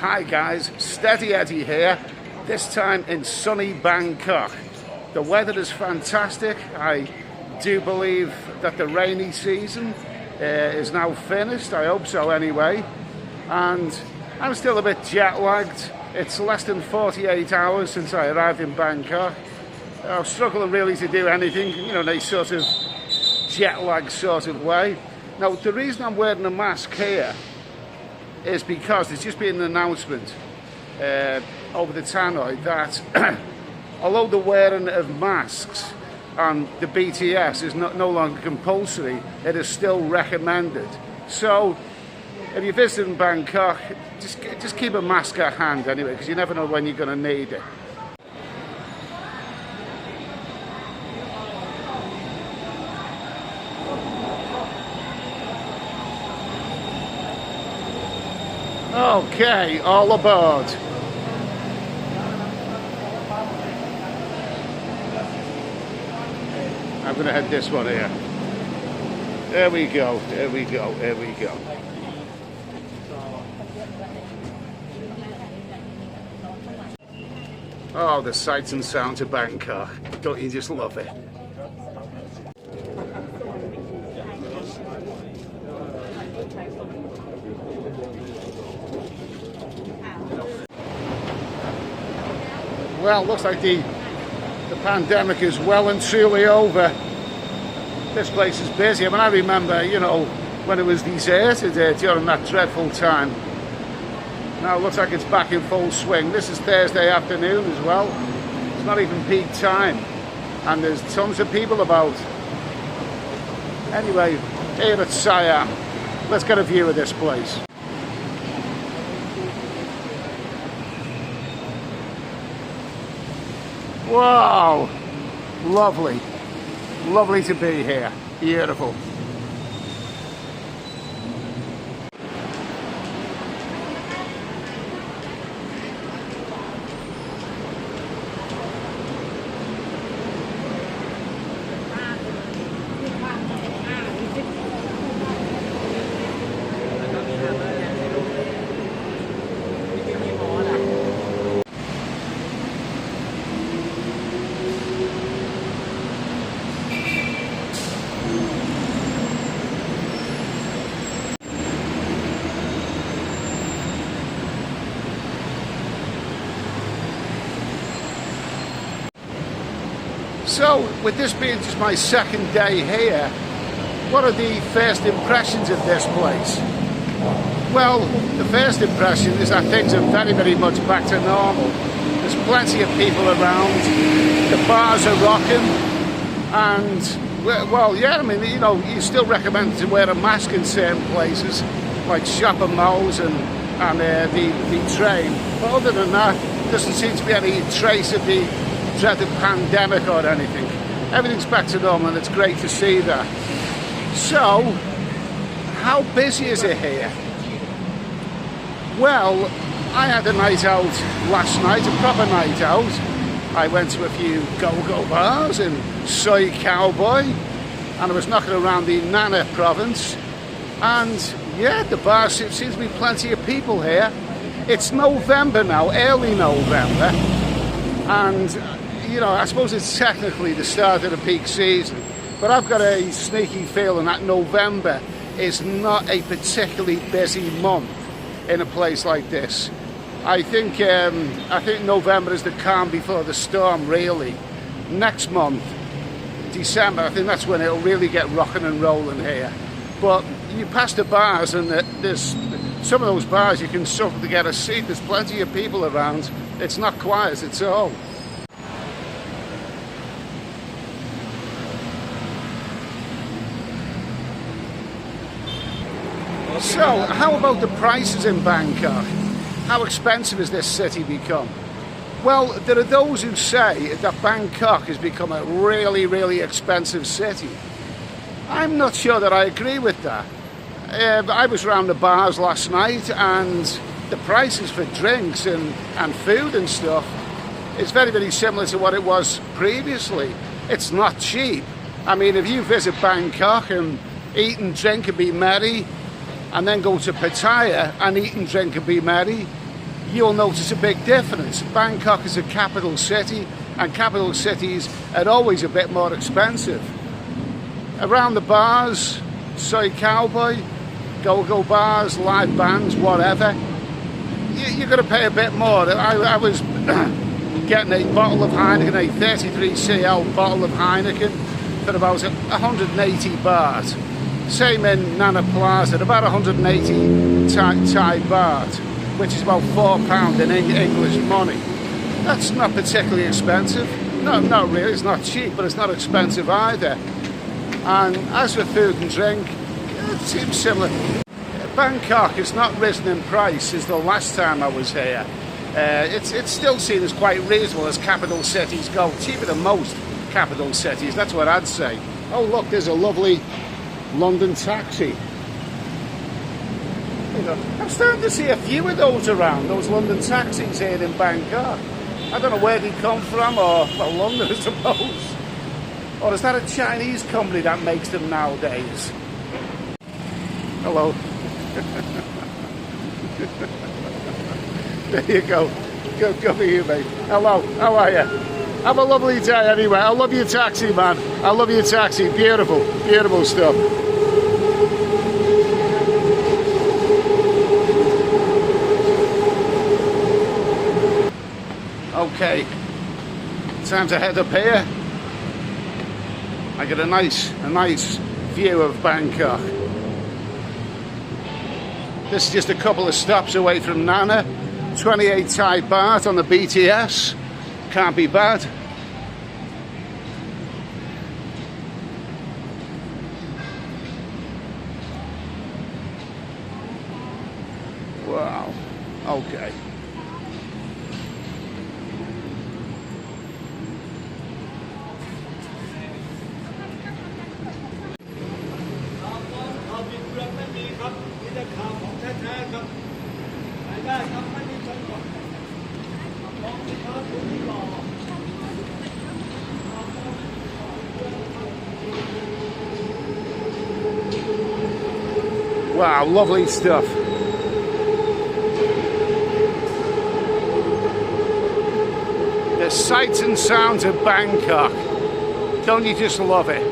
Hi guys, Steady Eddie here, this time in sunny Bangkok. The weather is fantastic. I do believe that the rainy season is now finished, I hope so anyway. And I'm still a bit jet lagged. It's less than 48 hours since I arrived in Bangkok. I'm struggling really to do anything, you know, in a sort of jet lag sort of way. Now, the reason I'm wearing a mask here is because there's just been an announcement over the tannoy that although the wearing of masks on the BTS is no longer compulsory, it is still recommended. So if you're visiting Bangkok, just keep a mask at hand anyway, because you never know when you're going to need it. Okay, all aboard. I'm going to head this one here. There we go, there we go, there we go. Oh, the sights and sounds of Bangkok. Don't you just love it? Well, looks like the pandemic is well and truly over. This place is busy. I mean, I remember, you know, when it was deserted during that dreadful time. Now it looks like it's back in full swing. This is Thursday afternoon as well. It's not even peak time. And there's tons of people about. Anyway, here at Siam, let's get a view of this place. Wow, lovely, lovely to be here, beautiful. So, with this being just my second day here, what are the first impressions of this place? Well, the first impression is that things are very, very much back to normal. There's plenty of people around, the bars are rocking, and, well, yeah, I mean, you know, you still recommend to wear a mask in certain places, like shopping malls and the train. But other than that, there doesn't seem to be any trace of the dreaded pandemic or anything. Everything's back to normal, and it's great to see that. So, how busy is it here? Well, I had a night out last night, a proper night out. I went to a few go-go bars in Soy Cowboy, and I was knocking around the Nana province. And yeah, the bar seems to be plenty of people here. It's November now, early November, and you know, I suppose it's technically the start of the peak season, but I've got a sneaky feeling that November is not a particularly busy month in a place like this. I think November is the calm before the storm, really. Next month, December, I think that's when it'll really get rocking and rolling here. But you pass the bars, and there's some of those bars you can struggle to get a seat. There's plenty of people around. It's not quiet at all. So, how about the prices in Bangkok? How expensive has this city become? Well, there are those who say that Bangkok has become a really, really expensive city. I'm not sure that I agree with that. I was around the bars last night, and the prices for drinks and food and stuff is very, very similar to what it was previously. It's not cheap. I mean, if you visit Bangkok and eat and drink and be merry, and then go to Pattaya and eat and drink and be merry, you'll notice a big difference. Bangkok is a capital city, and capital cities are always a bit more expensive. Around the bars, Soy Cowboy, go-go bars, live bands, whatever, you're going to pay a bit more. I was getting a bottle of Heineken, a 33cl bottle of Heineken, for about 180 baht. Same in Nana Plaza, about 180 Thai baht, which is about £4 in English money. That's not particularly expensive. No, not really. It's not cheap, but it's not expensive either. And as for food and drink, it seems similar. Bangkok has not risen in price since the last time I was here. It's still seen as quite reasonable as capital cities go. Cheaper than most capital cities, that's what I'd say. Oh look, there's a lovely London taxi. You know, I'm starting to see a few of those around, those London taxis here in Bangkok. I don't know where they come from, or well, London I suppose. Or is that a Chinese company that makes them nowadays? Hello. There you go. Go for you, mate. Hello, how are you? Have a lovely day anyway. I love your taxi, man. I love your taxi. Beautiful, beautiful stuff. Okay, time to head up here. I get a nice view of Bangkok. This is just a couple of stops away from Nana. 28 Thai baht on the BTS. Can't be bad. Wow. Okay. Wow, lovely stuff. The sights and sounds of Bangkok. Don't you just love it?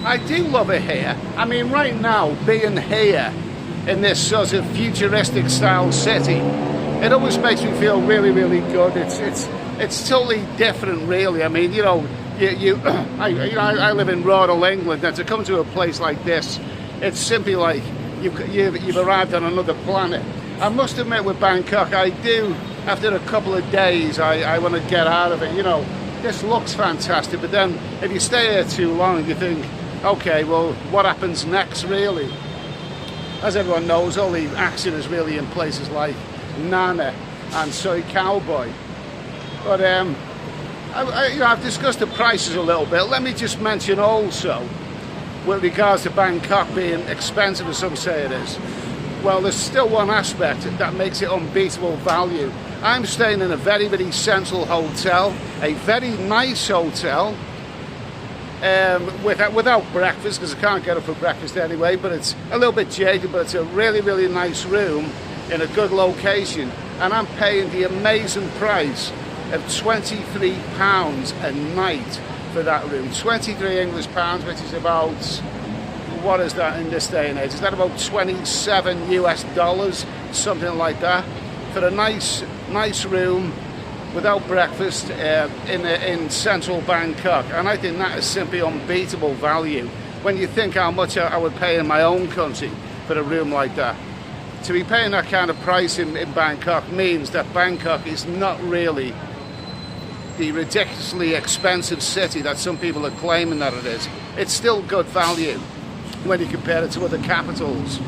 I do love it here. I mean, right now, being here in this sort of futuristic style city, it always makes me feel really, really good. It's totally different, really. I mean, you know, I live in rural England, and to come to a place like this, it's simply like you've arrived on another planet. I must admit, with Bangkok, I do, after a couple of days, I want to get out of it. You know, this looks fantastic, but then if you stay here too long, you think, okay, well, what happens next, really? As everyone knows, all the action is really in places like Nana and Soy Cowboy. But I've discussed the prices a little bit. Let me just mention also, with regards to Bangkok being expensive, as some say it is, well, there's still one aspect that makes it unbeatable value. I'm staying in a very, very central hotel, a very nice hotel, without breakfast, because I can't get up for breakfast anyway, but it's a little bit jaded, but it's a really, really nice room in a good location, and I'm paying the amazing price of £23 a night for that room. 23 English pounds, which is about, what is that in this day and age? Is that about 27 US dollars, something like that, for a nice room without breakfast in central Bangkok? And I think that is simply unbeatable value when you think how much I would pay in my own country for a room like that. To be paying that kind of price in Bangkok means that Bangkok is not really the ridiculously expensive city that some people are claiming that it is. It's still good value when you compare it to other capitals.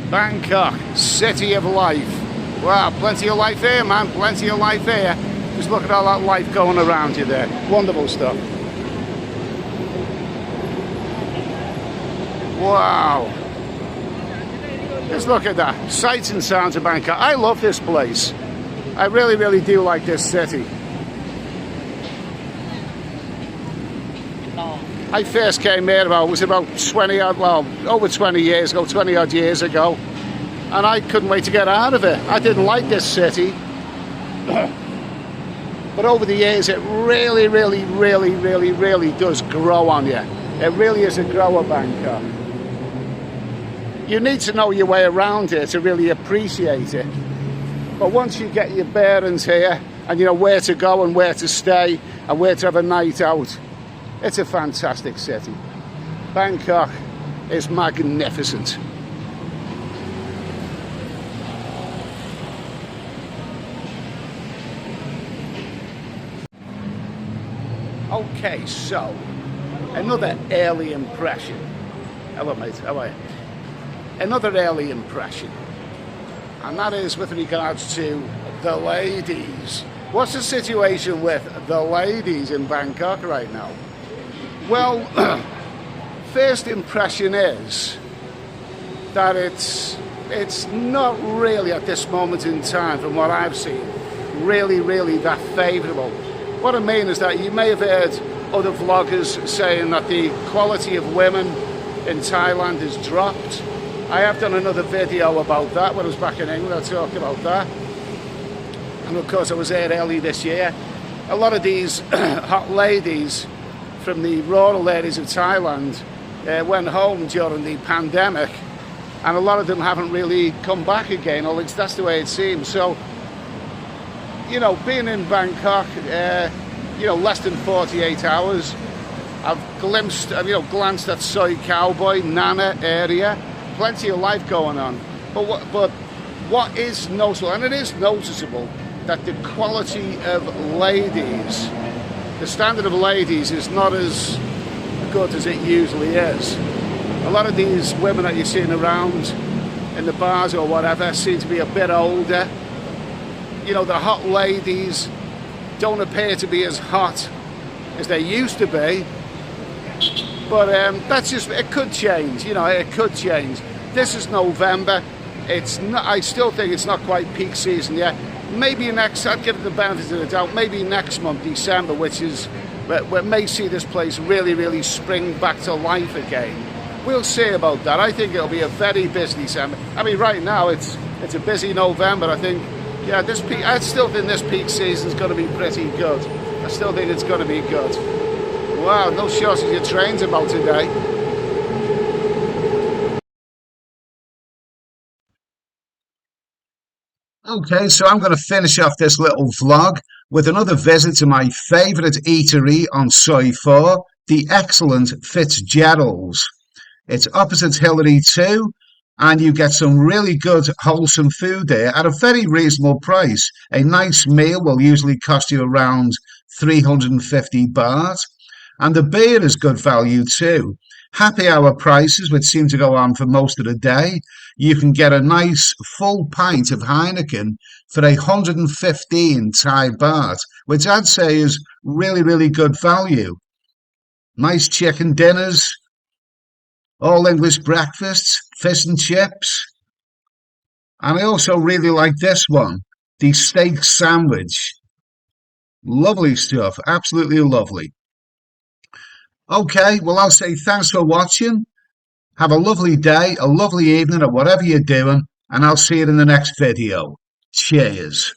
Bangkok, city of life. Wow, plenty of life here, man, plenty of life here. Just look at all that life going around you there. Wonderful stuff. Wow. Just look at that. Sights and sounds of Bangkok. I love this place. I really do like this city. I first came here was about 20 odd, well, over 20 years ago, 20 odd years ago, and I couldn't wait to get out of it. I didn't like this city. But over the years, it really does grow on you. It really is a grower, Bangkok. You need to know your way around here to really appreciate it. But once you get your bearings here, and you know where to go and where to stay, and where to have a night out, it's a fantastic city. Bangkok is magnificent. Okay, so another early impression. Hello mate, how are you? Another early impression, and that is with regards to the ladies. What's the situation with the ladies in Bangkok right now? Well, first impression is that it's not really at this moment in time, from what I've seen, really that favourable. What I mean is that you may have heard other vloggers saying that the quality of women in Thailand has dropped. I have done another video about that when I was back in England. I talked about that. And of course I was there early this year. A lot of these hot ladies from the rural areas of Thailand went home during the pandemic, and a lot of them haven't really come back again, or at least that's the way it seems. So, you know, being in Bangkok, you know, less than 48 hours, I've glanced at Soi Cowboy, Nana area, plenty of life going on. But what is noticeable, and it is noticeable, that the quality of ladies, the standard of ladies is not as good as it usually is. A lot of these women that you're seeing around in the bars or whatever seem to be a bit older. You know, the hot ladies don't appear to be as hot as they used to be, but that's just, it could change, you know, it could change. This is November, it's not, I still think it's not quite peak season yet. Maybe next, I'd give it the benefit of the doubt, maybe next month, December, which is, where may see this place really spring back to life again. We'll see about that. I think it'll be a very busy December. I mean, right now it's a busy November. I think, yeah, I still think this peak season is going to be pretty good. I still think it's going to be good. Wow, no shortage of trains about today. Okay, so I'm going to finish off this little vlog with another visit to my favourite eatery on Soi 4, the excellent Fitzgerald's. It's opposite Hillary 2, and you get some really good wholesome food there at a very reasonable price. A nice meal will usually cost you around 350 baht, and the beer is good value too. Happy hour prices, which seem to go on for most of the day. You can get a nice full pint of Heineken for 115 Thai baht, which I'd say is really good value. Nice chicken dinners, all English breakfasts, fish and chips. And I also really like this one, the steak sandwich. Lovely stuff, absolutely lovely. Okay, well, I'll say thanks for watching. Have a lovely day, a lovely evening, or whatever you're doing, and I'll see you in the next video. Cheers.